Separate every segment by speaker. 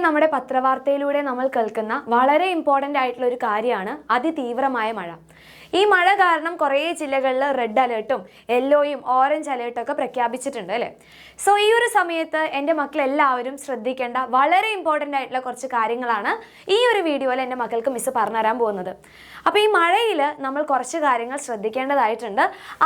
Speaker 1: നമ്മുടെ പത്രവാർത്തയിലൂടെ നമ്മൾ കേൾക്കുന്ന വളരെ ഇമ്പോർട്ടൻ്റ് ആയിട്ടുള്ള ഒരു കാര്യമാണ് അതിതീവ്രമായ മഴ. ഈ മഴ കാരണം കുറേ ജില്ലകളിൽ റെഡ് അലേർട്ടും യെല്ലോയും ഓറഞ്ച് അലേർട്ടും ഒക്കെ പ്രഖ്യാപിച്ചിട്ടുണ്ട് അല്ലേ. സോ ഈ ഒരു സമയത്ത് എൻ്റെ മക്കളെല്ലാവരും ശ്രദ്ധിക്കേണ്ട വളരെ ഇമ്പോർട്ടൻ്റ് ആയിട്ടുള്ള കുറച്ച് കാര്യങ്ങളാണ് ഈ ഒരു വീഡിയോയിൽ എൻ്റെ മക്കൾക്ക് മിസ് പറഞ്ഞുതരാൻ പോകുന്നത്. അപ്പോൾ ഈ മഴയിൽ നമ്മൾ കുറച്ച് കാര്യങ്ങൾ ശ്രദ്ധിക്കേണ്ടതായിട്ടുണ്ട്.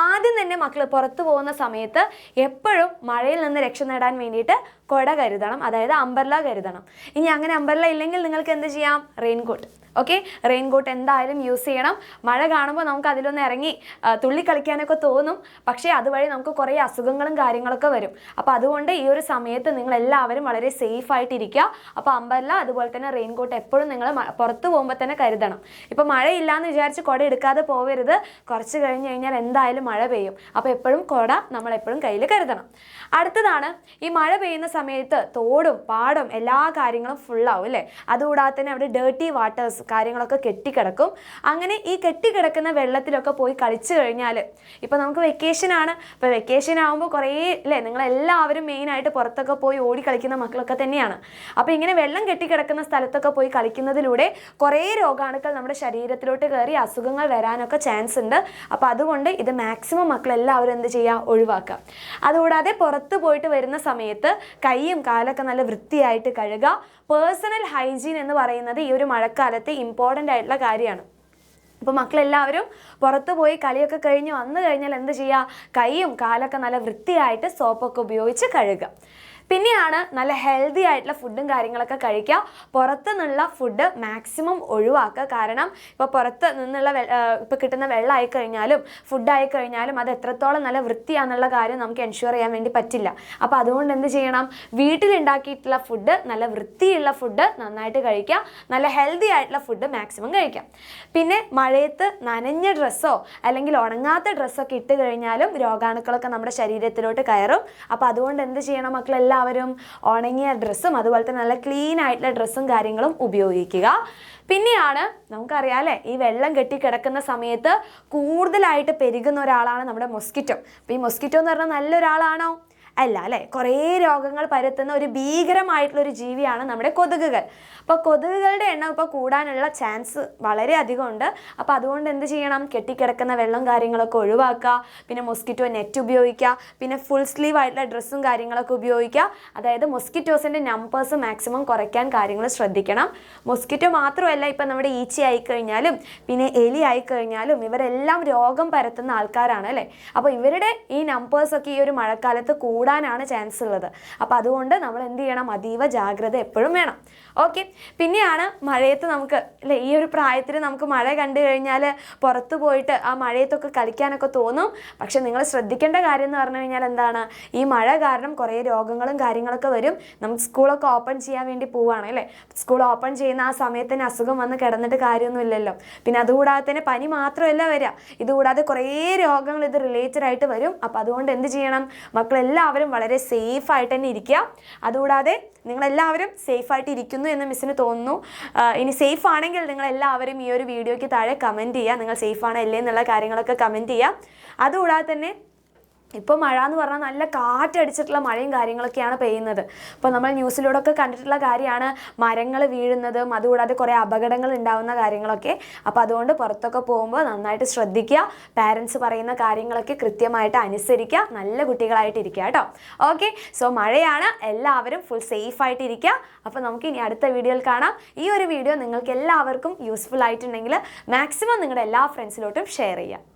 Speaker 1: ആദ്യം തന്നെ മക്കൾ പുറത്തു പോകുന്ന സമയത്ത് എപ്പോഴും മഴയിൽ നിന്ന് രക്ഷ നേടാൻ വേണ്ടിയിട്ട് കുട കരുതണം, അതായത് അംബ്രല്ല കരുതണം. ഇനി അങ്ങനെ അംബ്രല്ല ഇല്ലെങ്കിൽ നിങ്ങൾക്ക് എന്ത് ചെയ്യാം? റെയിൻകോട്ട്. ഓക്കെ, റെയിൻകോട്ട് എന്തായാലും യൂസ് ചെയ്യണം. മഴ കാണുമ്പോൾ നമുക്ക് അതിലൊന്ന് ഇറങ്ങി തുള്ളി കളിക്കാനൊക്കെ തോന്നും, പക്ഷേ അതുവഴി നമുക്ക് കുറേ അസുഖങ്ങളും കാര്യങ്ങളൊക്കെ വരും. അപ്പോൾ അതുകൊണ്ട് ഈ ഒരു സമയത്ത് നിങ്ങളെല്ലാവരും വളരെ സേഫ് ആയിട്ടിരിക്കുക. അപ്പോൾ അംബ്രല്ല അതുപോലെ തന്നെ റെയിൻകോട്ട് എപ്പോഴും നിങ്ങൾ പുറത്ത് പോകുമ്പോൾ തന്നെ കരുതണം. ഇപ്പോൾ മഴയില്ലാന്ന് വിചാരിച്ച് കുട എടുക്കാതെ പോകരുത്. കുറച്ച് കഴിഞ്ഞ് കഴിഞ്ഞാൽ എന്തായാലും മഴ പെയ്യും. അപ്പോൾ എപ്പോഴും കുട നമ്മളെപ്പോഴും കയ്യിൽ കരുതണം. അടുത്തതാണ്, ഈ മഴ പെയ്യുന്ന സമയത്ത് തോടും പാടും എല്ലാ കാര്യങ്ങളും ഫുള്ളാവും അല്ലേ. അതുകൂടാതെ തന്നെ അവിടെ ഡേർട്ടി വാട്ടേഴ്സ് കാര്യങ്ങളൊക്കെ കെട്ടിക്കിടക്കും. അങ്ങനെ ഈ കെട്ടിക്കിടക്കുന്ന വെള്ളത്തിലൊക്കെ പോയി കളിച്ചു കഴിഞ്ഞാൽ, ഇപ്പോൾ നമുക്ക് വെക്കേഷനാണ്, ഇപ്പോൾ വെക്കേഷൻ ആകുമ്പോൾ കുറേ അല്ലേ നിങ്ങളെല്ലാവരും മെയിനായിട്ട് പുറത്തൊക്കെ പോയി ഓടി കളിക്കുന്ന മക്കളൊക്കെ തന്നെയാണ്. അപ്പോൾ ഇങ്ങനെ വെള്ളം കെട്ടിക്കിടക്കുന്ന സ്ഥലത്തൊക്കെ പോയി കളിക്കുന്നതിലൂടെ കുറേ രോഗാണുക്കൾ നമ്മുടെ ശരീരത്തിലോട്ട് കയറി അസുഖങ്ങൾ വരാനൊക്കെ ചാൻസ് ഉണ്ട്. അപ്പോൾ അതുകൊണ്ട് ഇത് മാക്സിമം മക്കളെല്ലാവരും എന്ത് ചെയ്യുക? ഒഴിവാക്കുക. അതുകൂടാതെ പുറത്ത് പോയിട്ട് വരുന്ന സമയത്ത് കൈയും കാലൊക്കെ നല്ല വൃത്തിയായിട്ട് കഴുകുക. പേഴ്സണൽ ഹൈജീൻ എന്ന് പറയുന്നത് ഈ ഒരു മഴക്കാലത്ത് ഇമ്പോർട്ടൻ്റ് ആയിട്ടുള്ള കാര്യമാണ്. അപ്പോൾ മക്കളെല്ലാവരും പുറത്ത് പോയി കളിയൊക്കെ കഴിഞ്ഞ് വന്നു കഴിഞ്ഞാൽ എന്ത് ചെയ്യുക? കൈയും കാലൊക്കെ നല്ല വൃത്തിയായിട്ട് സോപ്പൊക്കെ ഉപയോഗിച്ച് കഴുകുക. പിന്നെയാണ് നല്ല ഹെൽത്തി ആയിട്ടുള്ള ഫുഡും കാര്യങ്ങളൊക്കെ കഴിക്കുക. പുറത്തു നിന്നുള്ള ഫുഡ് മാക്സിമം ഒഴിവാക്കുക. കാരണം ഇപ്പോൾ പുറത്ത് നിന്നുള്ള ഇപ്പോൾ കിട്ടുന്ന വെള്ളമായി കഴിഞ്ഞാലും ഫുഡായി കഴിഞ്ഞാലും അത് എത്രത്തോളം നല്ല വൃത്തിയാണെന്നുള്ള കാര്യം നമുക്ക് എൻഷുർ ചെയ്യാൻ വേണ്ടി പറ്റില്ല. അപ്പോൾ അതുകൊണ്ട് എന്ത് ചെയ്യണം? വീട്ടിലുണ്ടാക്കിയിട്ടുള്ള ഫുഡ്, നല്ല വൃത്തിയുള്ള ഫുഡ് നന്നായിട്ട് കഴിക്കുക. നല്ല ഹെൽത്തി ആയിട്ടുള്ള ഫുഡ് മാക്സിമം കഴിക്കാം. പിന്നെ മഴയത്ത് നനഞ്ഞ ഡ്രസ്സോ അല്ലെങ്കിൽ ഉണങ്ങാത്ത ഡ്രസ്സൊക്കെ ഇട്ട് കഴിഞ്ഞാലും രോഗാണുക്കളൊക്കെ നമ്മുടെ ശരീരത്തിലോട്ട് കയറും. അപ്പോൾ അതുകൊണ്ട് എന്ത് ചെയ്യണം? മക്കളെല്ലാവരും ഉണങ്ങിയ ഡ്രസ്സും അതുപോലെ തന്നെ നല്ല ക്ലീൻ ആയിട്ടുള്ള ഡ്രസ്സും കാര്യങ്ങളും ഉപയോഗിക്കുക. പിന്നെയാണ് നമുക്കറിയാം അല്ലേ, ഈ വെള്ളം കെട്ടിക്കിടക്കുന്ന സമയത്ത് കൂടുതലായിട്ട് പെരുകുന്ന ഒരാളാണ് നമ്മുടെ മൊസ്കിറ്റോ. അപ്പോൾ ഈ മൊസ്കിറ്റോ എന്ന് പറഞ്ഞാൽ നല്ലൊരാളാണോ? അല്ല അല്ലേ. കുറേ രോഗങ്ങൾ പരത്തുന്ന ഒരു ഭീകരമായിട്ടുള്ളൊരു ജീവിയാണ് നമ്മുടെ കൊതുകുകൾ. അപ്പോൾ കൊതുകുകളുടെ എണ്ണം ഇപ്പോൾ കൂടാനുള്ള ചാൻസ് വളരെ അധികമുണ്ട്. അപ്പോൾ അതുകൊണ്ട് എന്ത് ചെയ്യണം? കെട്ടിക്കിടക്കുന്ന വെള്ളം കാര്യങ്ങളൊക്കെ ഒഴിവാക്കുക. പിന്നെ മൊസ്കിറ്റോ നെറ്റ് ഉപയോഗിക്കുക. പിന്നെ ഫുൾ സ്ലീവ് ആയിട്ടുള്ള ഡ്രസ്സും കാര്യങ്ങളൊക്കെ ഉപയോഗിക്കുക. അതായത് മൊസ്കിറ്റോസിൻ്റെ നമ്പേഴ്സ് മാക്സിമം കുറയ്ക്കാൻ കാര്യങ്ങൾ ശ്രദ്ധിക്കണം. മൊസ്കിറ്റോ മാത്രമല്ല, ഇപ്പം നമ്മുടെ ഈച്ച ആയിക്കഴിഞ്ഞാലും പിന്നെ എലി ആയിക്കഴിഞ്ഞാലും ഇവരെല്ലാം രോഗം പരത്തുന്ന ആൾക്കാരാണ് അല്ലേ. അപ്പോൾ ഇവരുടെ ഈ നമ്പേഴ്സൊക്കെ ഈ ഒരു മഴക്കാലത്ത് കൂടാനാണ് ചാൻസ് ഉള്ളത്. അപ്പോൾ അതുകൊണ്ട് നമ്മൾ എന്ത് ചെയ്യണം? അതീവ ജാഗ്രത എപ്പോഴും വേണം. ഓക്കെ, പിന്നെയാണ് മഴയത്ത് നമുക്ക് അല്ലേ, ഈ ഒരു പ്രായത്തിൽ നമുക്ക് മഴ കണ്ടു കഴിഞ്ഞാൽ പുറത്ത് പോയിട്ട് ആ മഴയത്തൊക്കെ കളിക്കാനൊക്കെ തോന്നും. പക്ഷെ നിങ്ങൾ ശ്രദ്ധിക്കേണ്ട കാര്യം എന്ന് പറഞ്ഞു കഴിഞ്ഞാൽ എന്താണ്? ഈ മഴ കാരണം കുറേ രോഗങ്ങളും കാര്യങ്ങളൊക്കെ വരും. നമുക്ക് സ്കൂളൊക്കെ ഓപ്പൺ ചെയ്യാൻ വേണ്ടി പോവുകയാണ് അല്ലേ. സ്കൂൾ ഓപ്പൺ ചെയ്യുന്ന ആ സമയത്തിന് അസുഖം വന്ന് കിടന്നിട്ട് കാര്യമൊന്നുമില്ലല്ലോ. പിന്നെ അതുകൂടാതെ തന്നെ പനി മാത്രമല്ല വരിക, ഇതുകൂടാതെ കുറേ രോഗങ്ങൾ ഇത് റിലേറ്റഡ് ആയിട്ട് വരും. അപ്പോൾ അതുകൊണ്ട് എന്ത് ചെയ്യണം? മക്കളെല്ലാവരും വളരെ സേഫ് ആയിട്ട് തന്നെ ഇരിക്കുക. അതുകൂടാതെ നിങ്ങളെല്ലാവരും സേഫായിട്ട് ഇരിക്കുന്നു എന്ന് മിസ്സിന് തോന്നുന്നു. ഇനി സേഫ് ആണെങ്കിൽ നിങ്ങളെല്ലാവരും ഈ ഒരു വീഡിയോയ്ക്ക് താഴെ കമൻറ്റ് ചെയ്യുക. നിങ്ങൾ സേഫാണോ അല്ലേ എന്നുള്ള കാര്യങ്ങളൊക്കെ കമൻറ്റ് ചെയ്യുക. അതുകൂടാതെ തന്നെ ഇപ്പോൾ മഴ എന്ന് പറഞ്ഞാൽ നല്ല കാറ്റടിച്ചിട്ടുള്ള മഴയും കാര്യങ്ങളൊക്കെയാണ് പെയ്യുന്നത്. ഇപ്പോൾ നമ്മൾ ന്യൂസിലൂടെയൊക്കെ കണ്ടിട്ടുള്ള കാര്യമാണ് മരങ്ങൾ വീഴുന്നതും അതുകൂടാതെ കുറേ അപകടങ്ങൾ ഉണ്ടാകുന്ന കാര്യങ്ങളൊക്കെ. അപ്പോൾ അതുകൊണ്ട് പുറത്തൊക്കെ പോകുമ്പോൾ നന്നായിട്ട് ശ്രദ്ധിക്കുക. പാരൻസ് പറയുന്ന കാര്യങ്ങളൊക്കെ കൃത്യമായിട്ട് അനുസരിക്കുക. നല്ല കുട്ടികളായിട്ടിരിക്കുക കേട്ടോ. ഓക്കെ, സോ മഴയാണ്, എല്ലാവരും ഫുൾ സേഫായിട്ടിരിക്കുക. അപ്പോൾ നമുക്ക് ഇനി അടുത്ത വീഡിയോയിൽ കാണാം. ഈ ഒരു വീഡിയോ നിങ്ങൾക്ക് എല്ലാവർക്കും യൂസ്ഫുൾ ആയിട്ടുണ്ടെങ്കിൽ മാക്സിമം നിങ്ങളുടെ എല്ലാ ഫ്രണ്ട്സിലോട്ടും ഷെയർ ചെയ്യുക.